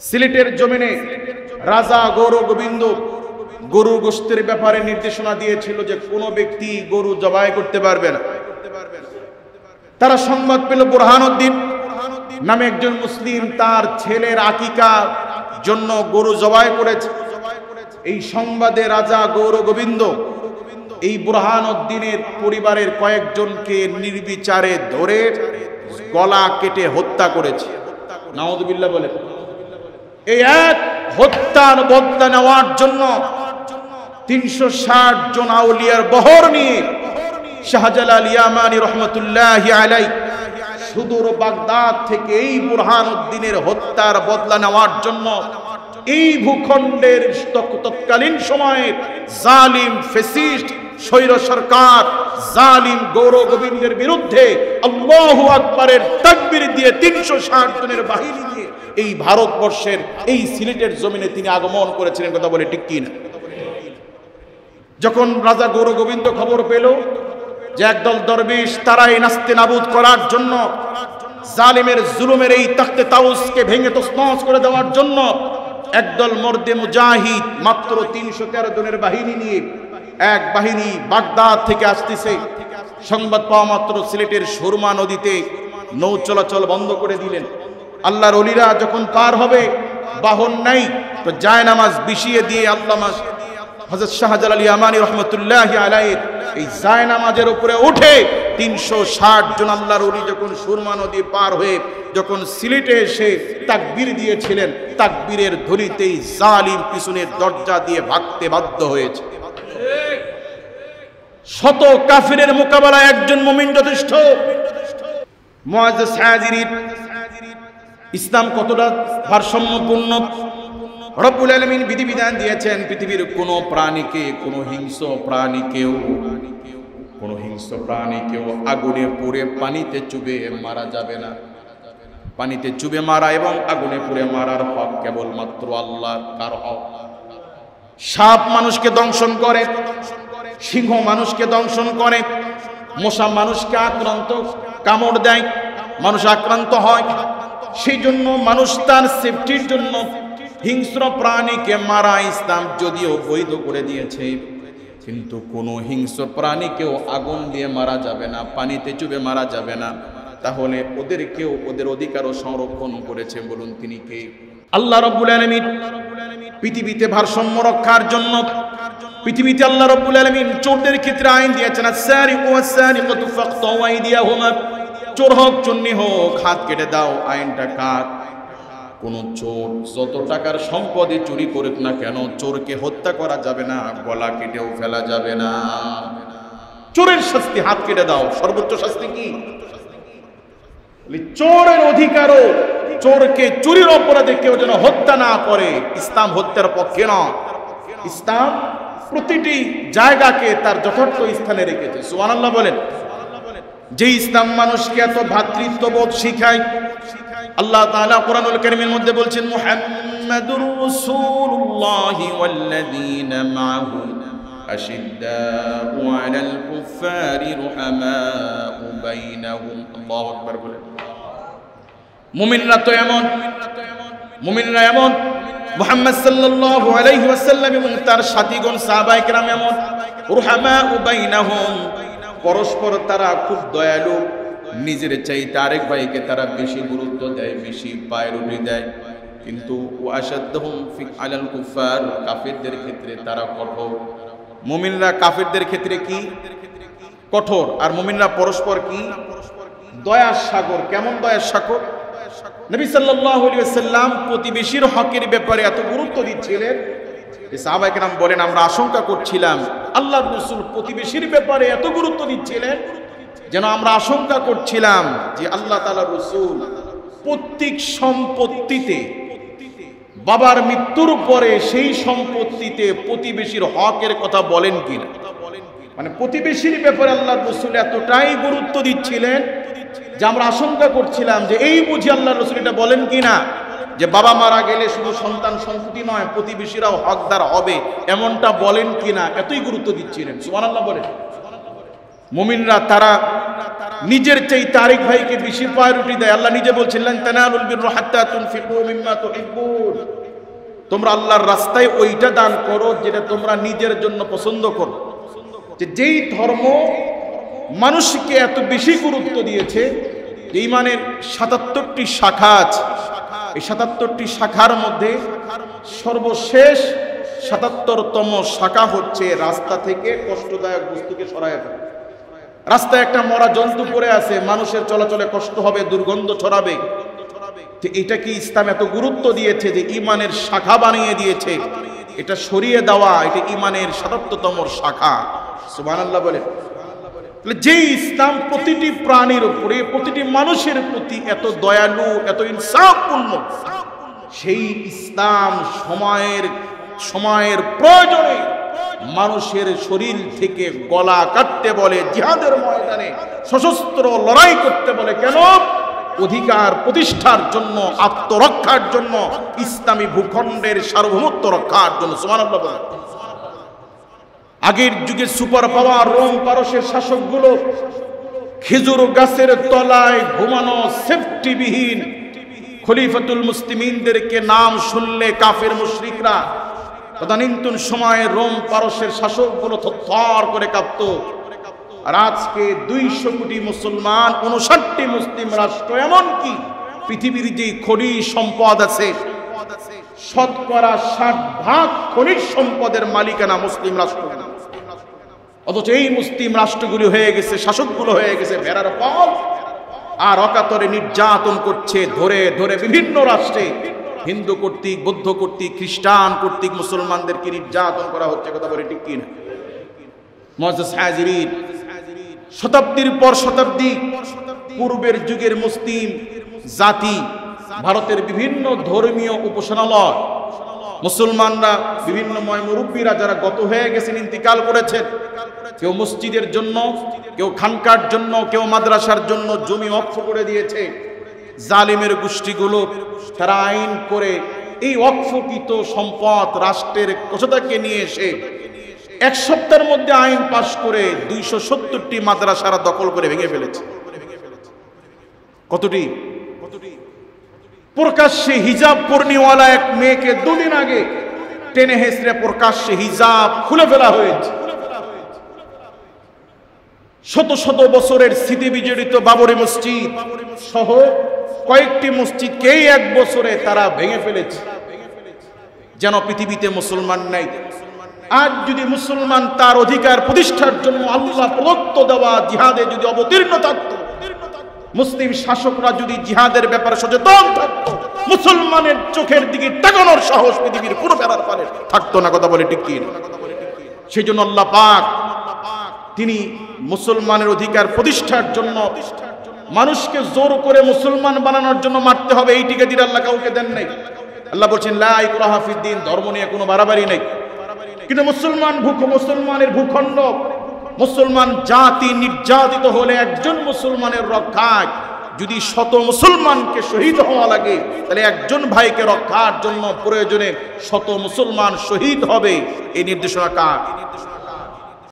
সিলেটের জমিনে রাজা গৌর গোবিন্দ গরু গোশতের ব্যাপারে নির্দেশনা দিয়েছিল যে কোনো ব্যক্তি গরু জবাই করতে পারবে না। তারা সংবাদ পেল বুরহানুদ্দিন নামে একজন মুসলিম তার ছেলের আকিকা জন্য গরু জবাই করেছে। এই সংবাদে রাজা গৌর গোবিন্দ এই বুরহানুদ্দিনের পরিবারের কয়েকজনকে নির্বিচারে ধরে গলা কেটে হত্যা করেছে। নাউযুবিল্লাহ বলে। এই এক হত্যার বদলা নেওয়ার জন্য 360 জন আউলিয়ার বহর নিয়ে শাহজালাল ইয়ামানী রহমতুল্লাহি আলাইহি সুদূর বাগদাদ থেকে এই বুরহানুদ্দিনের হত্যার বদলা নেওয়ার জন্য এই ভূখণ্ডের তৎকালীন সময়ে জালিম ফ্যাসিস্ট স্বৈর সরকার জালিম গৌর গোবিন্দের বিরুদ্ধে আল্লাহু আকবারের তাকবীর দিয়ে 360 জনের বাহিনী নিয়ে এই ভারতবর্ষের এই সিলেটের জমিনে তিনি আগমন করেছিলেন। কথা বলে ঠিক কি না? যখন রাজা গৌর গোবিন্দ খবর পেল যে একদল দরবেশ তারা এই নাস্তে নাবুদ করার জন্য জালিমের জুলুমের এই তখতে তাউসকে ভেঙে তছনছ করে দেওয়ার জন্য একদল মর্দে মুজাহিদ মাত্র 313 জনের বাহিনী নিয়ে এক বাহিনী বাগদাদ থেকে আসতেছে, সংবাদ পাওয়া মাত্র সিলেটের সুরমা নদীতে নৌ চলাচল বন্ধ করে দিলেন। আল্লাহর ওলিরা যখন পার হবে বাহন নাই তো জায়নামাজ বিছিয়ে দিয়ে আল্লামা হযরত শাহজালাল ইয়ামানী রহমতুল্লাহি আলাইহি এই জায়নামাজের উপরে উঠে 360 জন আল্লাহর ওলি যখন সুরমা নদী পার হয়ে যখন সিলেটে এসে তাকবীর দিয়েছিলেন, তাকবীরের ধ্বনিতেই জালিম পিছনের দরজা দিয়ে ভাগতে বাধ্য হয়েছে। শত কাফিরের মোকাবেলায় একজন মুমিন যথেষ্ট। মুআজ্জাজ হাজিরিন, ইসলাম কতটা ভারসাম্যপূর্ণ! রব্বুল আলামিন বিধিবিধান দিয়েছেন পৃথিবীর কোনো প্রাণীকে, কোনো হিংস্র প্রাণীকেও আগুনে পুড়ে পানিতে চুবে মারা যাবে না। পানিতে চুবে মারা এবং আগুনে পুড়ে মারার হক কেবলমাত্র আল্লাহর। কার হক? সাপ মানুষকে দংশন করে, সিংহ মানুষকে দংশন করে, মশা মানুষকে আক্রান্ত কামড় দেয়, মানুষ আক্রান্ত হয়। সেই জন্য মানুষ তার সেফটির জন্য হিংস্র প্রাণীকে মারা ইসলাম যদিও বৈধ করে দিয়েছে, কিন্তু কোনো হিংস্র প্রাণীকেও আগুন দিয়ে মারা যাবে না, পানিতে চুবে মারা যাবে না। তাহলে ওদেরকেও ওদের অধিকারও সংরক্ষণ করেছে। বলুন তিনি কে? আল্লাহ রাব্বুল আলামিন পৃথিবীতে ভারসাম্য রক্ষার জন্য পৃথিবীতে আল্লাহ রাব্বুল আলামিন চোরদের ক্ষেত্রে আইন দিয়েছেন, আস-সারিকু ওয়াস-সারিকাতু ফাকতাউ আইদিয়াহুমা। চোর হোক চুন্নি হোক হাত কেটে দাও। আইনটা কার? কোন চোর যত টাকার সম্পদই চুরি করুক না কেন চোরকে হত্যা করা যাবে না, গলা কেটেও ফেলা যাবে না। চোরের শাস্তি হাত কেটে দাও, সর্বোচ্চ শাস্তি কি? চোরের অধিকারও চোরকে চুরির অপরাধে কেউ যেন হত্যা না করে। ইসলাম হত্যার পক্ষে নয়। ইসলাম প্রতিটি জায়গাকে তার যথার্থ স্থানে রেখেছে। সুবহানাল্লাহ বলেন। যে ইসলাম মানুষকে এত ভ্রাতৃত্ববোধ শিখায়, আল্লাহ তাআলা কোরআনুল কারীমের মধ্যে বলছেন, মুহাম্মাদুর রাসূলুল্লাহি ওয়াল্লাযীনা মাআহু আশিদ্দাউ আলাল কুফারি রুহামাউ বাইনাহুম। আল্লাহু আকবার বলেন। মুমিনরা তো এমন, মুমিনরা এমন, মুহাম্মদ সাল্লাল্লাহু আলাইহি ওয়াসাল্লাম এবং তার সাথীগণ সাহাবায়ে কেরাম এমন, রুহামাউ বাইনাহুম, পরস্পর তারা খুব দয়ালু, নিজের চাইতে আরেক ভাইকে তারা বেশি গুরুত্ব দেয়, বেশি প্রায়োরিটি দেয়। কিন্তু ওয়াশাদ্দুহুম ফি আলাল কুফার, কাফিরদের ক্ষেত্রে তারা কঠোর। মুমিনরা কাফিরদের ক্ষেত্রে কি? কঠোর। আর মুমিনরা পরস্পর কি? দয়ার সাগর। কেমন দয়ার সাগর? নবী সাল্লাল্লাহু আলাইহি ওয়াসাল্লাম প্রতিবেশীর হকের ব্যাপারে এত গুরুত্ব দিচ্ছিলেন, সাহাবায়ে কেরাম বলেন আমরা আশঙ্কা করছিলাম আল্লাহর রাসূল প্রতিবেশীর ব্যাপারে এত গুরুত্ব দিচ্ছিলেন যেন আমরা আশঙ্কা করছিলাম যে আল্লাহ তাআলার রাসূল প্রত্যেক সম্পত্তিতে বাবার মৃত্যুর পরে সেই সম্পত্তিতে প্রতিবেশীর হকের কথা বলেন কিনা। মানে প্রতিবেশীর ব্যাপারে আল্লাহর রাসূল এতটাই গুরুত্ব দিচ্ছিলেন যে আমরা আশঙ্কা করছিলাম যে এই বুঝি আল্লাহর রাসূল এটা বলেন কিনা যে বাবা মারা গেলে শুধু সন্তান সন্ততি নয় প্রতিবেশীরাও হকদার হবে, এমনটা বলেন কিনা। এতই গুরুত্ব দিচ্ছিলেন। সুবহানাল্লাহ বলেন। মুমিনরা তারা নিজের চেয়ে তারিক ভাইকে বেশি প্রায়োরিটি দেয়। আল্লাহ নিজে বলছেন লান তানালুল বিররা হাত্তা তুনফিকু মিম্মা তুহিব্বুন, তোমরা আল্লাহর রাস্তায় ওইটা দান করো যেটা তোমরা নিজের জন্য পছন্দ করো। যেই ধর্ম মানুষকে এত বেশি গুরুত্ব দিয়েছে, ঈমানের ৭৭টি শাখা আছে, এই ৭৭টি শাখার মধ্যে সর্বশেষ ৭৭তম শাখা হচ্ছে রাস্তা থেকে কষ্টদায়ক বস্তুকে সরায় ফেলা। রাস্তায় একটা মরা জন্তু পড়ে আছে, মানুষের চলাচলে কষ্ট হবে, দুর্গন্ধ ছড়াবে। এটা কি ইসলাম এত গুরুত্ব দিয়েছে যে ঈমানের শাখা বানিয়ে দিয়েছে? এটা সরিয়ে দেওয়া, এটা ঈমানের ৭৭তম শাখা। সুবহানাল্লাহ বলেন। যে ইসলাম প্রতিটি প্রাণীর উপরে, প্রতিটি মানুষের প্রতি এত দয়ালু, এত ইনসাফপূর্ণ, সেই ইসলাম সময়ের প্রয়োজনে মানুষের শরীর থেকে গলা কাটতে বলে, জিহাদের ময়দানে সশস্ত্র লড়াই করতে বলে। কেন? অধিকার প্রতিষ্ঠার জন্য, আত্মরক্ষার জন্য, ইসলামী ভূখণ্ডের সার্বভৌমত্ব রক্ষার জন্য। সুবহানাল্লাহ বলেন। আগের যুগে সুপার পাওয়ার রোম পারস্যের শাসকগুলো খেজুর গাছের তলায় ঘুমানো সেফটিবিহীন খলিফাতুল মুসলিমিনদেরকে নাম শুনলে কাফের মুশরিকরা, তদানীন্তন সময়ে রোম পারস্যের শাসকগুলো থরথর করে কাঁপত। আর আজকে ২০০ কোটি মুসলমান, ৫৯টি মুসলিম রাষ্ট্র, এমনকি পৃথিবীর যে খনিজ সম্পদ আছে শতকরা ৬০% খনিজ সম্পদের মালিকানা মুসলিম রাষ্ট্র। অথচ এই মুসলিম রাষ্ট্রগুলি হয়ে গেছে, শাসকগুলো হয়ে গেছে ভেড়ার পাল, আর অকাতরে নির্যাতন করছে। ধরে ধরে বিভিন্ন রাষ্ট্রে হিন্দু কর্তৃক, বৌদ্ধ কর্তৃক, খ্রিস্টান কর্তৃক মুসলমানদেরকে নির্যাতন করা হচ্ছে। কথা বলে ঠিক কিনা? মুআজ্জাজ হাজিরিন, শতাব্দীর পর শতাব্দী পূর্বের যুগের মুসলিম জাতি, ভারতের বিভিন্ন ধর্মীয় উপাসনালয়, মুসলমানরা বিভিন্ন মুরব্বীরা যারা গত হয়ে গেছেন, ইন্তিকাল করেছেন, কেউ মসজিদের জন্য, কেউ খানকার জন্য, কেউ মাদ্রাসার জন্য জমি ওয়াকফ করে দিয়েছে। জালিমের গোষ্ঠীগুলো তারা আইন করে এই ওয়াকফকৃত সম্পদ রাষ্ট্রের কোষাধ্যক্ষকে নিয়ে এসে ১ সপ্তাহের মধ্যে আইন পাশ করে ২৭০টি মাদ্রাসারা দখল করে ভেঙে ফেলেছে। কতটি? প্রকাশ্যে হিজাব পূর্ণিওয়ালা এক মেয়েকে ২ দিন আগে টেনে হেসড়ে প্রকাশ্যে হিজাব খুলে ফেলা হয়েছে। শত শত বছরের স্মৃতি বিজড়িত বাবরি মসজিদ সহ কয়েকটি মসজিদকে ১ বছরে তারা ভেঙে ফেলেছে, যেন পৃথিবীতে মুসলমান নাই। আজ যদি মুসলমান তার অধিকার প্রতিষ্ঠার জন্য আল্লাহ প্রদত্ত দেওয়া জিহাদে যদি অবতীর্ণ থাকত, মুসলিম শাসকরা যদি জিহাদের ব্যাপারে সচেতন থাকত, মুসলমানের চোখের দিকে তাকানোর সাহস পৃথিবীর কোনো বেড়ার পারে থাকতো না। কথা বলে ঠিক কি? সেই জন্য আল্লাহ পাক তিনি মুসলমানের অধিকার প্রতিষ্ঠার জন্য মানুষকে জোর করে মুসলমান বানানোর জন্য মারতে হবে, এই টিকাদির আল্লাহ কাউকে দেন নাই। আল্লাহ বলছেন লা ইকরাহা ফিদ্দিন, ধর্ম নিয়ে কোনো বাড়াবাড়ি নেই। কিন্তু মুসলমানের ভূখণ্ড, মুসলমান জাতি নির্যাতিত হলে একজন মুসলমানের রক্ষায় যদি শত মুসলমানকে শহীদ হওয়া লাগে, তাহলে একজন ভাইকে রক্ষার জন্য প্রয়োজনে শত মুসলমান শহীদ হবে। এই নির্দেশনা কার?